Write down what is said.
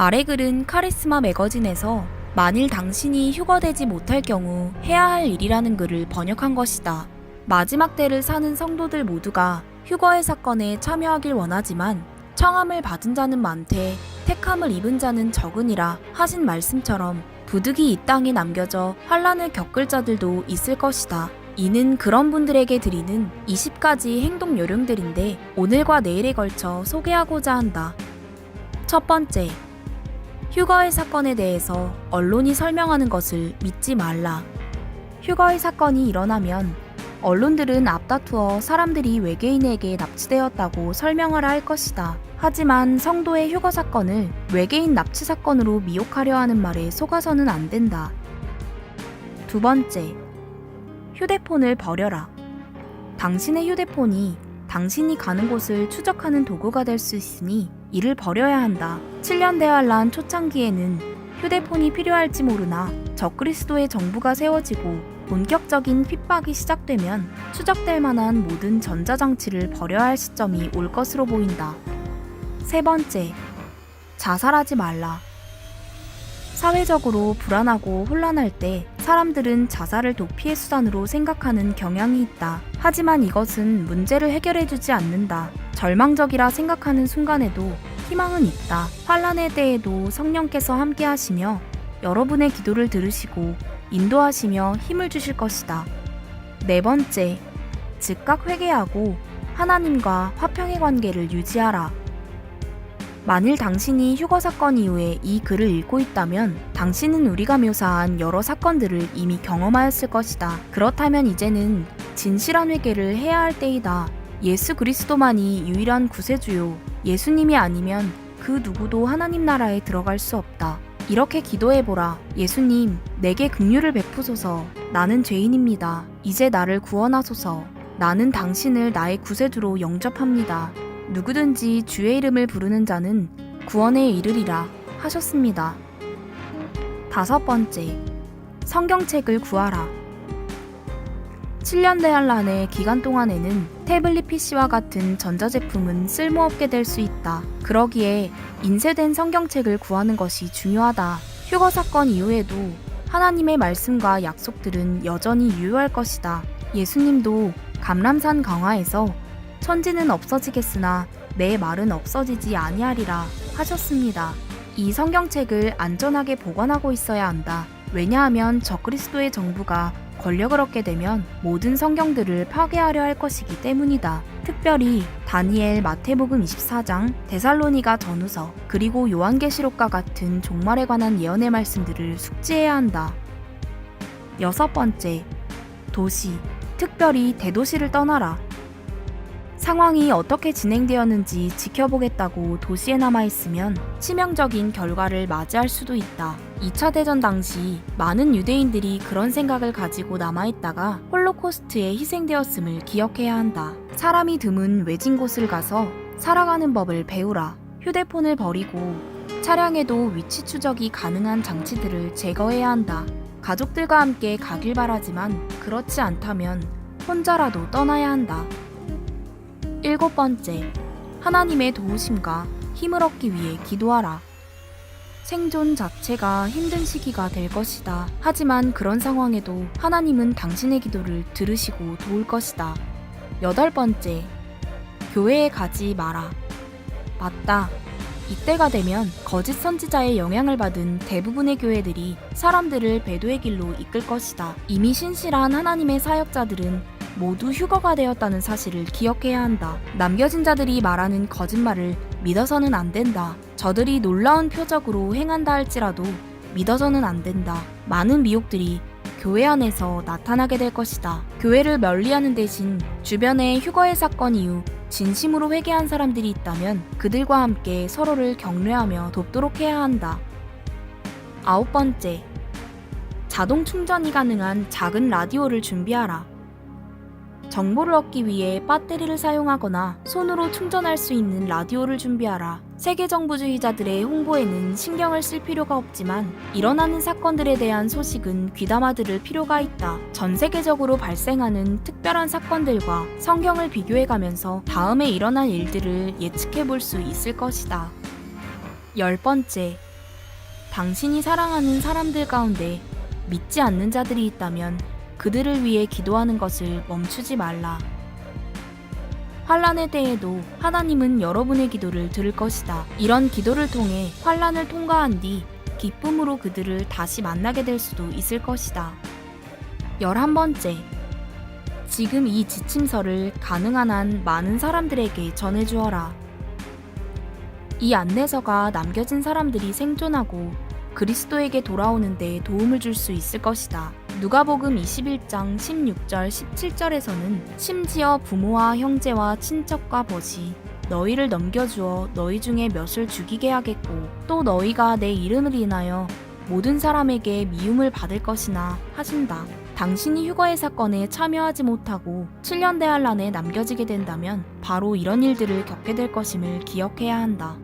아래 글은 카리스마 매거진에서 만일 당신이 휴거되지 못할 경우 해야 할 일이라는 글을 번역한 것이다. 마지막 때를 사는 성도들 모두가 휴거의 사건에 참여하길 원하지만 청함을 받은 자는 많되 택함을 입은 자는 적으니라 하신 말씀처럼 부득이 이 땅에 남겨져 환난을 겪을 자들도 있을 것이다. 이는 그런 분들에게 드리는 20가지 행동 요령들인데 오늘과 내일에 걸쳐 소개하고자 한다. 첫 번째, 휴거의 사건에 대해서 언론이 설명하는 것을 믿지 말라. 휴거의 사건이 일어나면 언론들은 앞다투어 사람들이 외계인에게 납치되었다고 설명하라 할 것이다. 하지만 성도의 휴거 사건을 외계인 납치 사건으로 미혹하려 하는 말에 속아서는 안 된다. 두 번째, 휴대폰을 버려라. 당신의 휴대폰이 당신이 가는 곳을 추적하는 도구가 될 수 있으니 이를 버려야 한다. 7년 대환란 초창기에는 휴대폰이 필요할지 모르나 적그리스도의 정부가 세워지고 본격적인 핍박이 시작되면 추적될 만한 모든 전자장치를 버려야 할 시점이 올 것으로 보인다. 세 번째, 자살하지 말라. 사회적으로 불안하고 혼란할 때 사람들은 자살을 도피의 수단으로 생각하는 경향이 있다. 하지만 이것은 문제를 해결해주지 않는다. 절망적이라 생각하는 순간에도 희망은 있다. 환란의 때에도 성령께서 함께 하시며 여러분의 기도를 들으시고 인도하시며 힘을 주실 것이다. 네 번째, 즉각 회개하고 하나님과 화평의 관계를 유지하라. 만일 당신이 휴거 사건 이후에 이 글을 읽고 있다면 당신은 우리가 묘사한 여러 사건들을 이미 경험하였을 것이다. 그렇다면 이제는 진실한 회개를 해야 할 때이다. 예수 그리스도만이 유일한 구세주요. 예수님이 아니면 그 누구도 하나님 나라에 들어갈 수 없다. 이렇게 기도해보라. 예수님, 내게 긍휼을 베푸소서. 나는 죄인입니다. 이제 나를 구원하소서. 나는 당신을 나의 구세주로 영접합니다. 누구든지 주의 이름을 부르는 자는 구원에 이르리라 하셨습니다. 다섯 번째, 성경책을 구하라. 7년 대환란의 기간 동안에는 태블릿 PC와 같은 전자제품은 쓸모없게 될 수 있다. 그러기에 인쇄된 성경책을 구하는 것이 중요하다. 휴거 사건 이후에도 하나님의 말씀과 약속들은 여전히 유효할 것이다. 예수님도 감람산 강화에서 천지는 없어지겠으나 내 말은 없어지지 아니하리라 하셨습니다. 이 성경책을 안전하게 보관하고 있어야 한다. 왜냐하면 적그리스도의 정부가 권력을 얻게 되면 모든 성경들을 파괴하려 할 것이기 때문이다. 특별히 다니엘, 마태복음 24장, 데살로니가 전후서, 그리고 요한계시록과 같은 종말에 관한 예언의 말씀들을 숙지해야 한다. 여섯 번째, 도시, 특별히 대도시를 떠나라. 상황이 어떻게 진행되었는지 지켜보겠다고 도시에 남아있으면 치명적인 결과를 맞이할 수도 있다. 2차 대전 당시 많은 유대인들이 그런 생각을 가지고 남아있다가 홀로코스트에 희생되었음을 기억해야 한다. 사람이 드문 외진 곳을 가서 살아가는 법을 배우라. 휴대폰을 버리고 차량에도 위치 추적이 가능한 장치들을 제거해야 한다. 가족들과 함께 가길 바라지만 그렇지 않다면 혼자라도 떠나야 한다. 일곱 번째, 하나님의 도우심과 힘을 얻기 위해 기도하라. 생존 자체가 힘든 시기가 될 것이다. 하지만 그런 상황에도 하나님은 당신의 기도를 들으시고 도울 것이다. 여덟 번째, 교회에 가지 마라. 맞다. 이때가 되면 거짓 선지자의 영향을 받은 대부분의 교회들이 사람들을 배도의 길로 이끌 것이다. 이미 신실한 하나님의 사역자들은 모두 휴거가 되었다는 사실을 기억해야 한다. 남겨진 자들이 말하는 거짓말을 믿어서는 안 된다. 저들이 놀라운 표적으로 행한다 할지라도 믿어서는 안 된다. 많은 미혹들이 교회 안에서 나타나게 될 것이다. 교회를 멀리하는 대신 주변에 휴거의 사건 이후 진심으로 회개한 사람들이 있다면 그들과 함께 서로를 격려하며 돕도록 해야 한다. 아홉 번째, 자동 충전이 가능한 작은 라디오를 준비하라. 정보를 얻기 위해 배터리를 사용하거나 손으로 충전할 수 있는 라디오를 준비하라. 세계 정부주의자들의 홍보에는 신경을 쓸 필요가 없지만 일어나는 사건들에 대한 소식은 귀담아 들을 필요가 있다. 전 세계적으로 발생하는 특별한 사건들과 성경을 비교해가면서 다음에 일어날 일들을 예측해 볼 수 있을 것이다. 열 번째, 당신이 사랑하는 사람들 가운데 믿지 않는 자들이 있다면 그들을 위해 기도하는 것을 멈추지 말라. 환란의 때에도 하나님은 여러분의 기도를 들을 것이다. 이런 기도를 통해 환란을 통과한 뒤 기쁨으로 그들을 다시 만나게 될 수도 있을 것이다. 11번째, 지금 이 지침서를 가능한 한 많은 사람들에게 전해주어라. 이 안내서가 남겨진 사람들이 생존하고 그리스도에게 돌아오는 데 도움을 줄 수 있을 것이다. 누가복음 21장 16절 17절에서는 심지어 부모와 형제와 친척과 벗이 너희를 넘겨주어 너희 중에 몇을 죽이게 하겠고 또 너희가 내 이름을 인하여 모든 사람에게 미움을 받을 것이나 하신다. 당신이 휴거의 사건에 참여하지 못하고 7년 대환란에 남겨지게 된다면 바로 이런 일들을 겪게 될 것임을 기억해야 한다.